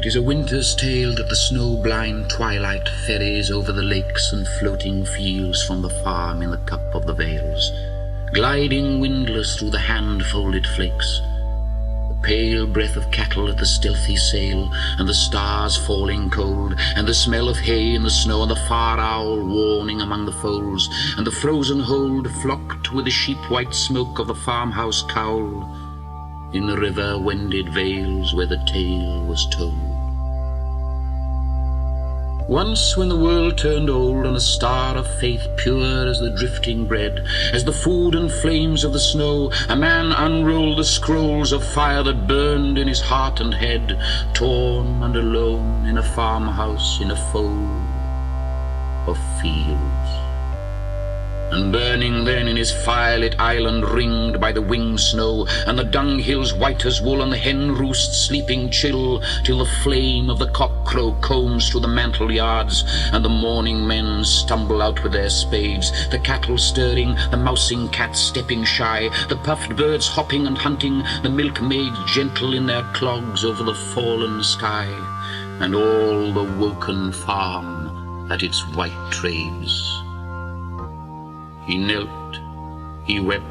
'Tis a winter's tale that the snow-blind twilight ferries over the lakes and floating fields from the farm in the cup of the vales, gliding windless through the hand-folded flakes. The pale breath of cattle at the stealthy sail, and the stars falling cold, and the smell of hay in the snow, and the far owl warning among the folds, and the frozen hold flocked with the sheep-white smoke of the farmhouse cowl, in the river-wended vales where the tale was told. Once when the world turned old, and a star of faith pure as the drifting bread, as the food and flames of the snow, a man unrolled the scrolls of fire that burned in his heart and head, torn and alone in a farmhouse in a fold of fields. And burning then in his firelit island, ringed by the winged snow, and the dunghills white as wool, and the hen roosts sleeping chill, till the flame of the cock-crow combs through the mantle yards, and the morning men stumble out with their spades, the cattle stirring, the mousing cats stepping shy, the puffed birds hopping and hunting, the milkmaids gentle in their clogs over the fallen sky, and all the woken farm at its white trades. He knelt, he wept,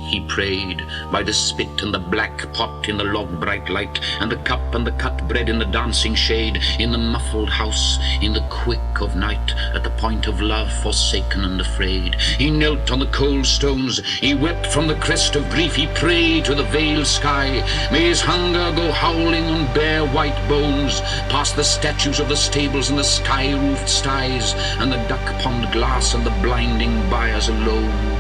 he prayed, by the spit and the black pot in the log-bright light, and the cup and the cut bread in the dancing shade, in the muffled house, in the quick of night, at the point of love forsaken and afraid. He knelt on the cold stones, he wept from the crest of grief, he prayed to the veiled sky. May his hunger go howling on bare white bones, past the statues of the stables and the sky-roofed styes, and the duck-pond glass and the blinding byres alone,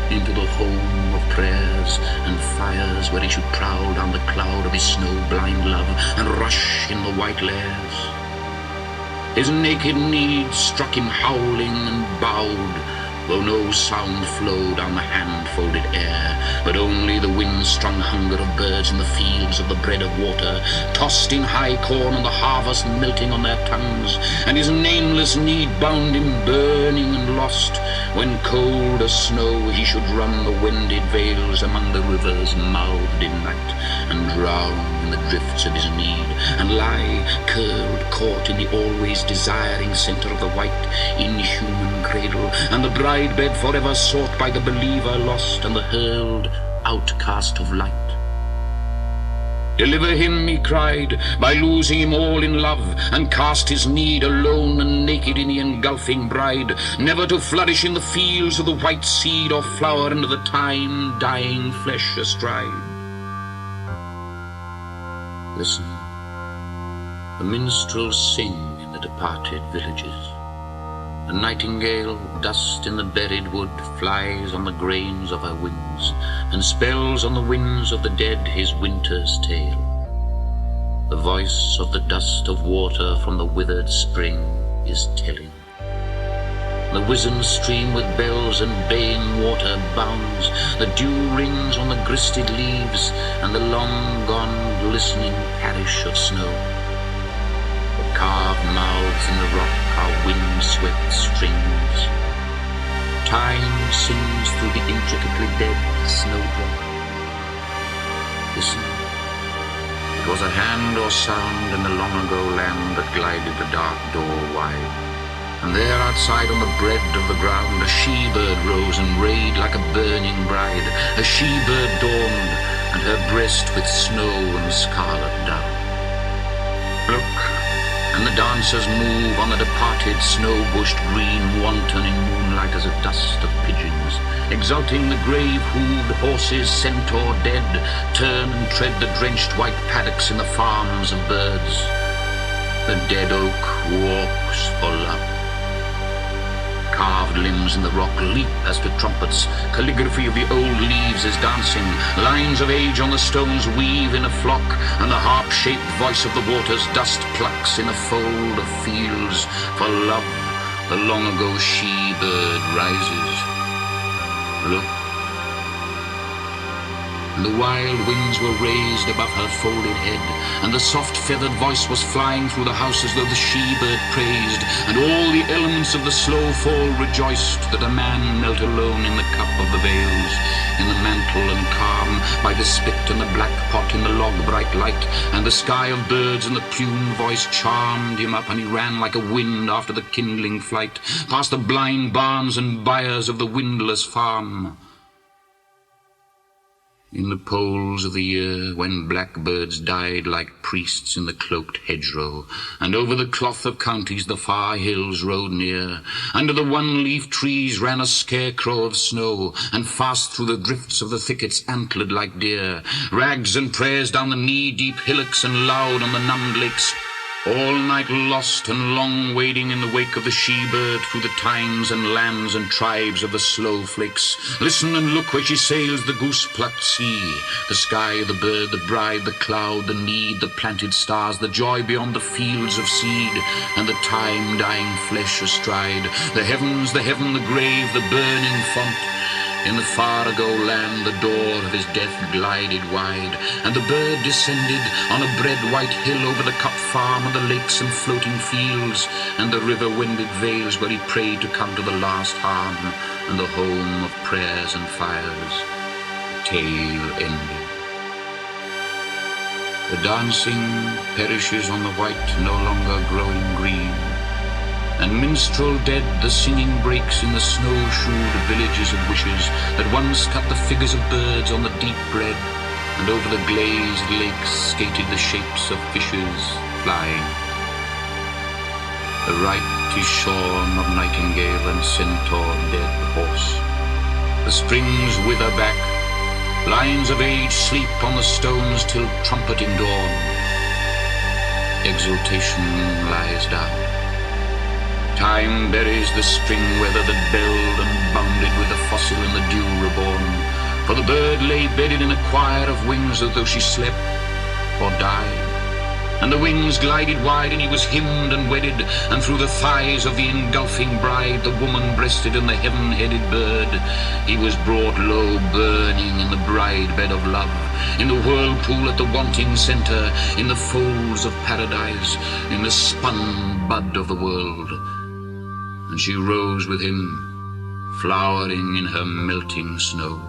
into the home of prayers and fires, where he should prowl down the cloud of his snow-blind love and rush in the white lairs. His naked need struck him howling and bowed, though no sound flowed down the hand-folded air, but only the wind-strung hunger of birds in the fields of the bread of water, tossed in high corn and the harvest melting on their tongues, and his nameless need bound him burning and lost, when cold as snow he should run the wended vales among the rivers mouthed in night, and drown in the drifts of his need, and lie curled, caught in the always desiring center of the white, inhuman cradle, and the bride bed forever sought by the believer lost, and the hurled outcast of light. Deliver him, he cried, by losing him all in love, and cast his need alone and naked in the engulfing bride, never to flourish in the fields of the white seed or flower under the time-dying flesh astride. Listen, the minstrels sing in the departed villages. The nightingale, dust in the buried wood, flies on the grains of her wings, and spells on the winds of the dead his winter's tale. The voice of the dust of water from the withered spring is telling. The wizened stream with bells and baying water bounds, the dew rings on the gristed leaves, and the long-gone glistening parish of snow. The carved mouths in the rock are wind-swept strings. Time sings through the intricately dead snowdrop. Listen. It was a hand or sound in the long-ago land that glided the dark door wide. And there outside on the bread of the ground a she-bird rose and rayed like a burning bride. A she-bird dawned, and her breast with snow and scarlet down. Look, and the dancers move on the departed snow-bushed green, wanton in moonlight as a dust of pigeons, exulting the grave-hooved horses, centaur dead, turn and tread the drenched white paddocks in the farms of birds. The dead oak walks for love. Carved limbs in the rock leap as to trumpets. Calligraphy of the old leaves is dancing. Lines of age on the stones weave in a flock, and the harp-shaped voice of the water's dust plucks in a fold of fields. For love, the long-ago she-bird rises. Look, and the wild wings were raised above her folded head, and the soft feathered voice was flying through the house as though the she-bird praised, and all the elements of the slow fall rejoiced that a man knelt alone in the cup of the vales, in the mantle and calm, by the spit and the black pot in the log bright light, and the sky of birds and the pune voice charmed him up, and he ran like a wind after the kindling flight, past the blind barns and byres of the windless farm. In the poles of the year, when blackbirds died like priests in the cloaked hedgerow, and over the cloth of counties the far hills rode near, under the one-leaf trees ran a scarecrow of snow, and fast through the drifts of the thickets antlered like deer, rags and prayers down the knee-deep hillocks and loud on the numbed lakes, all night lost and long wading in the wake of the she-bird through the times and lands and tribes of the slow flakes. Listen and look where she sails the goose-plucked sea, the sky, the bird, the bride, the cloud, the need, the planted stars, the joy beyond the fields of seed, and the time-dying flesh astride, the heavens, the heaven, the grave, the burning font. In the far-ago land the door of his death glided wide, and the bird descended on a bread-white hill over the cup farm and the lakes and floating fields, and the river-winded vales where he prayed to come to the last harm, and the home of prayers and fires. The tale ended. The dancing perishes on the white, no longer growing green, and minstrel dead, the singing breaks in the snowshoed villages of wishes that once cut the figures of birds on the deep red, and over the glazed lakes skated the shapes of fishes flying. The right is shorn of nightingale and centaur dead horse. The springs wither back, lines of age sleep on the stones till trumpeting dawn. Exultation lies down. Time buries the spring weather that belled and bounded with the fossil and the dew reborn, for the bird lay bedded in a choir of wings as though she slept or died, and the wings glided wide and he was hymned and wedded, and through the thighs of the engulfing bride, the woman-breasted and the heaven-headed bird, he was brought low burning in the bride bed of love, in the whirlpool at the wanting center, in the folds of paradise, in the spun bud of the world. And she rose with him, flowering in her melting snow.